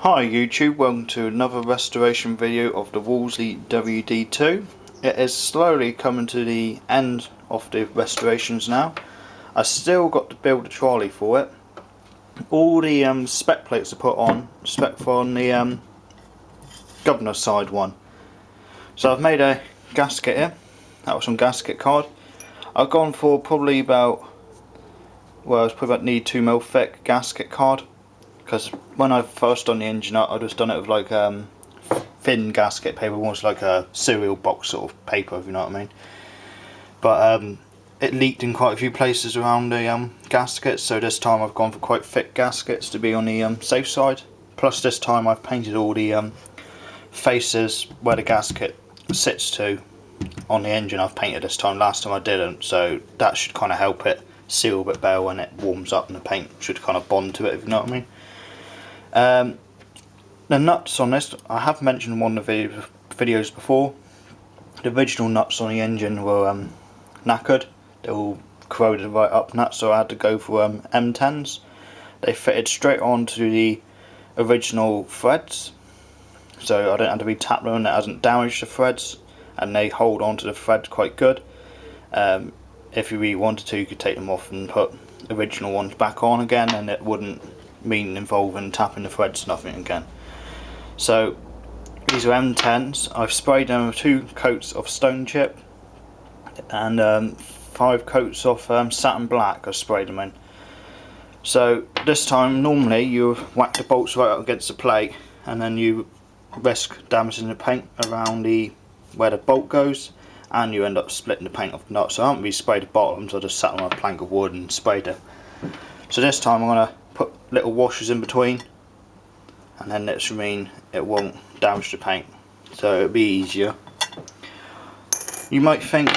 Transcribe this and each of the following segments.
Hi YouTube, welcome to another restoration video of the Wolseley WD2. It is slowly coming to the end of the restorations now. I still got to build a trolley for it. All the spec plates are put on, spec for on the governor side one. So I've made a gasket here, that was some gasket card. I've gone for probably about, well it's probably about nearly 2mm thick gasket card. Because when I first done the engine up, I just done it with like thin gasket paper, almost like a cereal box sort of paper, if you know what I mean. But it leaked in quite a few places around the gaskets, so this time I've gone for quite thick gaskets to be on the safe side. Plus this time I've painted all the faces where the gasket sits to on the engine. I've painted this time, last time I didn't, so that should kind of help it seal a bit better when it warms up, and the paint should kind of bond to it, if you know what I mean. The nuts on this, I have mentioned in one of the videos before. The original nuts on the engine were knackered. They all corroded right up nuts, so I had to go for M10s. They fitted straight onto the original threads, so I don't have to re-tap them and it hasn't damaged the threads, and they hold onto the thread quite good. If you really wanted to, you could take them off and put original ones back on again, and it wouldn't mean involving tapping the threads, nothing again. So these are M10s. I've sprayed them with 2 coats of stone chip and 5 coats of satin black. I sprayed them in. So this time, normally you whack the bolts right up against the plate, and then you risk damaging the paint around where the bolt goes, and you end up splitting the paint off the nuts. So I haven't really sprayed the bottoms, I just sat on a plank of wood and sprayed it. So this time I'm going to put little washers in between, and then this will mean it won't damage the paint, so it'll be easier. You might think,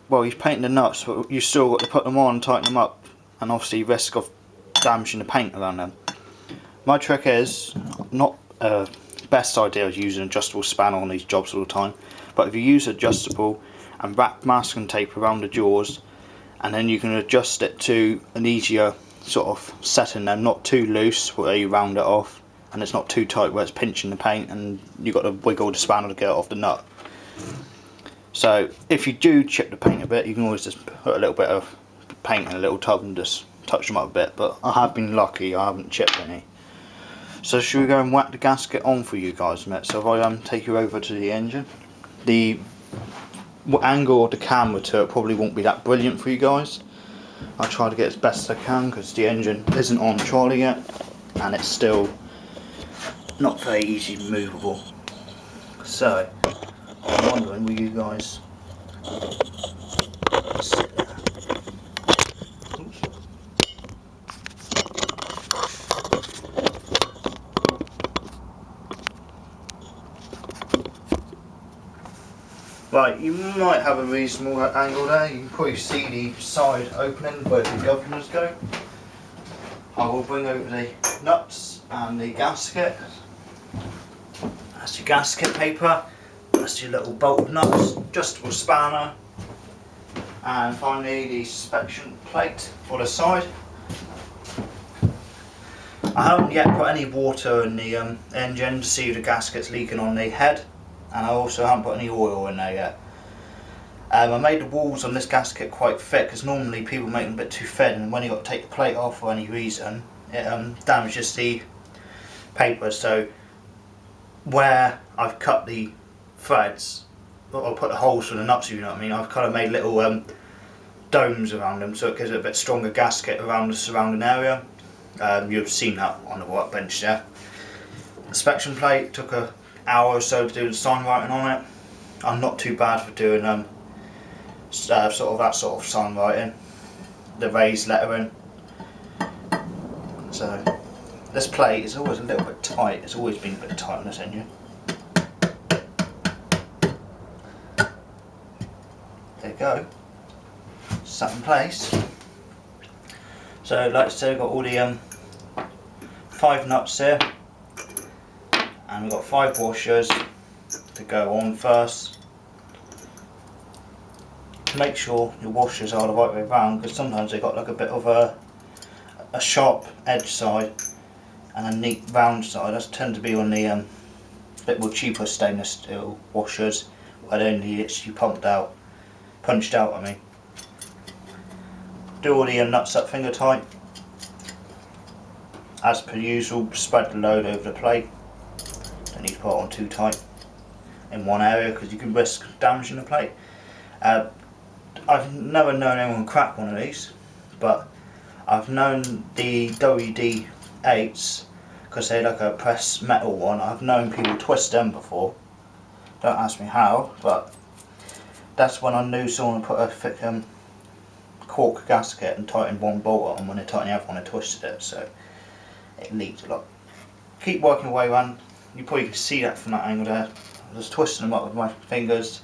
well, you've painted the nuts, but you still got to put them on and tighten them up, and obviously risk of damaging the paint around them. My trick is, not best idea is using an adjustable spanner on these jobs all the time, but if you use adjustable and wrap masking tape around the jaws, and then you can adjust it to an easier sort of setting them, not too loose where you round it off, and it's not too tight where it's pinching the paint and you've got to wiggle the spanner to get it off the nut. So if you do chip the paint a bit, you can always just put a little bit of paint in a little tub and just touch them up a bit, but I have been lucky, I haven't chipped any. So should we go and whack the gasket on for you guys, mate? So if I take you over to the engine. The angle of the camera to it probably won't be that brilliant for you guys. I'll try to get as best as I can because the engine isn't on the trolley yet, and it's still not very easy movable. So I'm wondering, will you guys sit there? Oops. Right, you might have a reasonable angle there. You can probably see the side opening where the governors go. I will bring over the nuts and the gasket. That's your gasket paper. That's your little bolt of nuts, adjustable spanner, and finally the suspension plate for the side. I haven't yet put any water in the engine to see if the gasket's leaking on the head, and I also haven't put any oil in there yet. I made the walls on this gasket quite thick because normally people make them a bit too thin, and when you've got to take the plate off for any reason, it damages the paper. So where I've cut the threads, or put the holes for the nuts, you know what I mean, I've kind of made little domes around them, so it gives it a bit stronger gasket around the surrounding area. You've seen that on the workbench there. The inspection plate took an hour or so to do the sign writing on it. I'm not too bad for doing that sort of sign writing, the raised lettering. So this plate is always a little bit tight. It's always been a bit tight on this engine. There you go, sat in place. So like I said, we've got all the 5 nuts here, and we've got 5 washers to go on first. Make sure your washers are the right way around, because sometimes they've got like a bit of a sharp edge side, and a neat round side. That's tend to be on the bit more cheaper stainless steel washers, where they only literally punched out. I mean, do all the nuts up finger tight. As per usual, spread the load over the plate. Don't need to put it on too tight in one area because you can risk damaging the plate. I've never known anyone crack one of these, but I've known the WD8s, because they're like a pressed metal one, I've known people twist them before. Don't ask me how, but that's when I knew someone put a thick cork gasket and tightened one bolt on. When they tightened the other one, they twisted it, so it leaked a lot. Keep working away, man. You probably can see that from that angle there. I'm just twisting them up with my fingers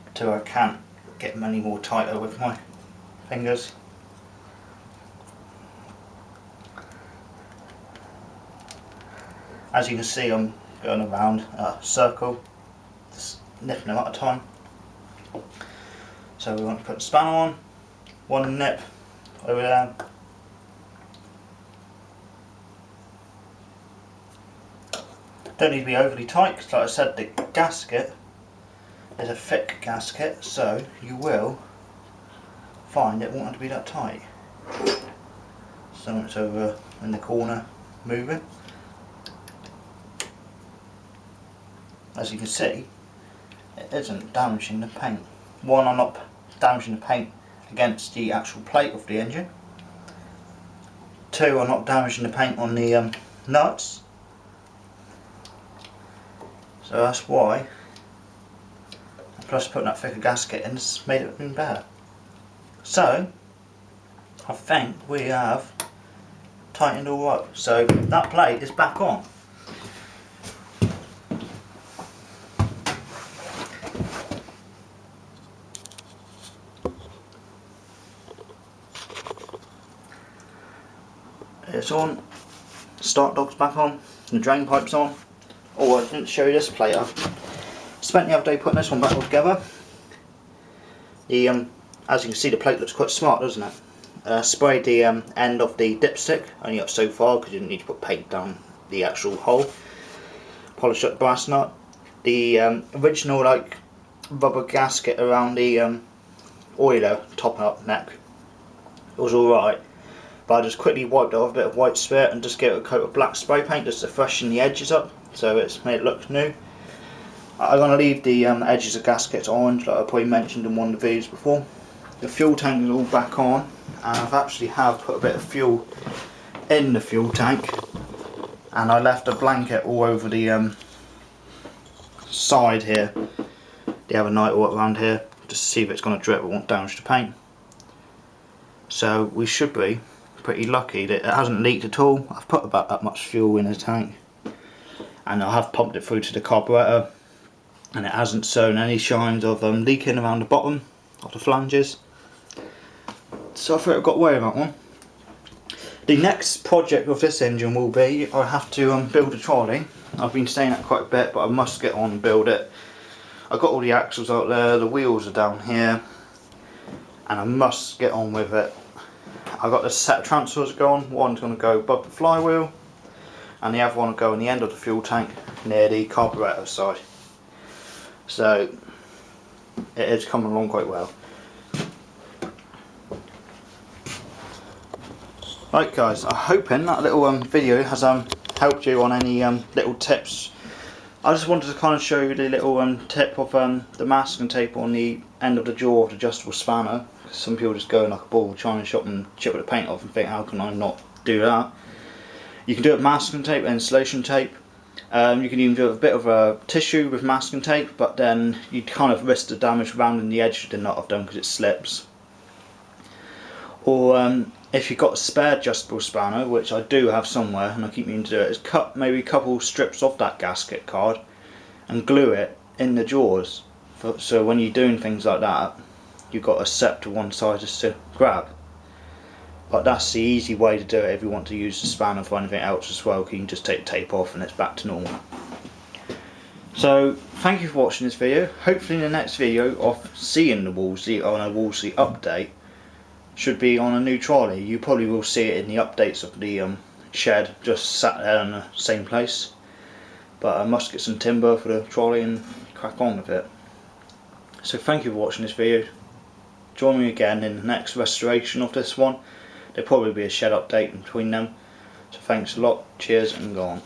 until I can't get them any more tighter with my fingers. As you can see, I'm going around a circle, just nipping them at a time. So we want to put the spanner on, one nip over there. Don't need to be overly tight, because like I said, the gasket is a thick gasket, so you will find it won't have to be that tight. So it's over in the corner moving. As you can see, it isn't damaging the paint. One, I'm not damaging the paint against the actual plate of the engine. Two, I'm not damaging the paint on the nuts. So that's why. Plus putting that thicker gasket in has made it even better. So I think we have tightened all up. So that plate is back on. It's on. Start dog's back on. The drain pipe's on. Oh, I didn't show you this plate. I spent the other day putting this one back all together. The as you can see, the plate looks quite smart, doesn't it? Sprayed the end of the dipstick, only up so far because you didn't need to put paint down the actual hole. Polished up the brass nut. The original like rubber gasket around the oiler top up neck, it was alright, but I just quickly wiped it off a bit of white spirit and just gave it a coat of black spray paint just to freshen the edges up, so it's made it look new. I'm going to leave the edges of gaskets orange, like I probably mentioned in one of the videos before. The fuel tank is all back on, and I've actually put a bit of fuel in the fuel tank, and I left a blanket all over the side here the other night, or around here, just to see if it's going to drip or won't damage the paint. So we should be pretty lucky that it hasn't leaked at all. I've put about that much fuel in the tank, and I have pumped it through to the carburetor, and it hasn't shown any signs of leaking around the bottom of the flanges. So I thought I got away with that one. The next project of this engine will be, I have to build a trolley. I've been saying that quite a bit, but I must get on and build it. I've got all the axles out there, the wheels are down here, and I must get on with it. I've got this set of transfers going. One's going to go above the flywheel, and the other one will go in the end of the fuel tank near the carburetor side. So it is coming along quite well. Right guys, I'm hoping that little video has helped you on any little tips. I just wanted to kind of show you the little tip of the masking tape on the end of the jaw of the adjustable spanner. Some people just go like a ball, try and shop and chip the paint off and think, how can I not do that? You can do it with masking tape, insulation tape. You can even do a bit of a tissue with masking tape, but then you kind of risk the damage rounding the edge of the nut of them because it slips. Or if you've got a spare adjustable spanner, which I do have somewhere and I keep meaning to do it, is cut maybe a couple strips off that gasket card and glue it in the jaws. So when you're doing things like that, you've got a set to one side just to grab. But that's the easy way to do it if you want to use the spanner for anything else as well, because you can just take the tape off and it's back to normal. So thank you for watching this video. Hopefully in the next video of seeing the Wolseley on a Wolseley update should be on a new trolley. You probably will see it in the updates of the shed just sat there in the same place. But I must get some timber for the trolley and crack on with it. So thank you for watching this video. Join me again in the next restoration of this one. There'll probably be a shed update in between them. So thanks a lot, cheers and go on.